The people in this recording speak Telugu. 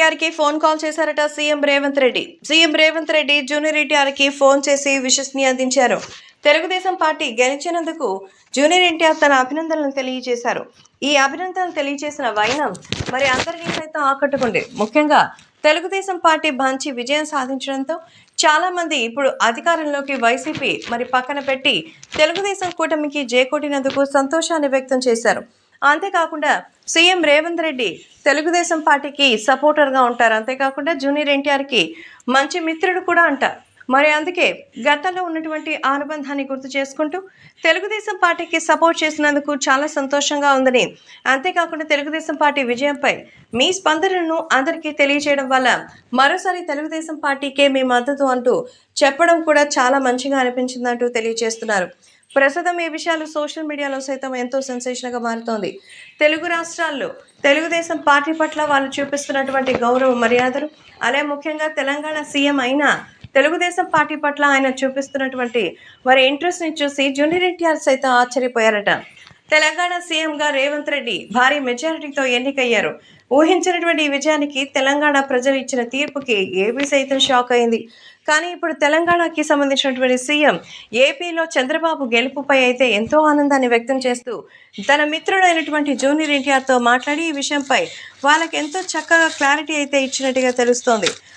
ఎన్టీఆర్కి ఫోన్ కాల్ చేశారట CM Revanth Reddy. CM Revanth Reddy junior ఎన్టీఆర్కి ఫోన్ చేసి విషస్ని అందించారు. తెలుగుదేశం పార్టీ గెలిచినందుకు జూనియర్ ఎన్టీఆర్ తన అభినందనలు తెలియజేశారు. ఈ అభినందనలు తెలియజేసిన వైనం మరి అందరినీ సైతం ఆకట్టుకుంది. ముఖ్యంగా తెలుగుదేశం పార్టీ మంచి విజయం సాధించడంతో చాలా మంది ఇప్పుడు అధికారంలోకి వైసీపీ మరి పక్కన పెట్టి తెలుగుదేశం కూటమికి జేకొట్టినందుకు సంతోషాన్ని వ్యక్తం చేశారు. అంతేకాకుండా సీఎం రేవంత్ రెడ్డి తెలుగుదేశం పార్టీకి సపోర్టర్గా ఉంటారు. అంతేకాకుండా జూనియర్ ఎన్టీఆర్కి మంచి మిత్రుడు కూడా అంటారు. మరి అందుకే గతంలో ఉన్నటువంటి అనుబంధాన్ని గుర్తు చేసుకుంటూ తెలుగుదేశం పార్టీకి సపోర్ట్ చేసినందుకు చాలా సంతోషంగా ఉందని, అంతేకాకుండా తెలుగుదేశం పార్టీ విజయంపై మీ స్పందనను అందరికీ తెలియజేయడం వల్ల మరోసారి తెలుగుదేశం పార్టీకే మీ మద్దతు అంటూ చెప్పడం కూడా చాలా మంచిగా అనిపించిందంటూ తెలియజేస్తున్నారు. ప్రస్తుతం ఈ విషయాలు సోషల్ మీడియాలో సైతం ఎంతో సెన్సేషన్గా మారుతోంది. తెలుగు రాష్ట్రాల్లో తెలుగుదేశం పార్టీ పట్ల వాళ్ళు చూపిస్తున్నటువంటి గౌరవ మర్యాదలు, అలాగే ముఖ్యంగా తెలంగాణ సీఎం అయిన తెలుగుదేశం పార్టీ పట్ల ఆయన చూపిస్తున్నటువంటి వారి ఇంట్రెస్ట్ని చూసి జూనియర్ ఎన్టీఆర్ సైతం ఆశ్చర్యపోయారట. తెలంగాణ సీఎంగా రేవంత్ రెడ్డి భారీ మెజారిటీతో ఎన్నికయ్యారు. ఊహించినటువంటి ఈ విజయానికి తెలంగాణ ప్రజలు ఇచ్చిన తీర్పుకి ఏపీ సైతం షాక్ అయింది. కానీ ఇప్పుడు తెలంగాణకి సంబంధించినటువంటి సీఎం ఏపీలో చంద్రబాబు గెలుపుపై అయితే ఎంతో ఆనందాన్ని వ్యక్తం చేస్తూ తన మిత్రుడైనటువంటి జూనియర్ ఎన్టీఆర్తో మాట్లాడి ఈ విషయంపై వాళ్ళకి ఎంతో చక్కగా క్లారిటీ అయితే ఇచ్చినట్టుగా తెలుస్తోంది.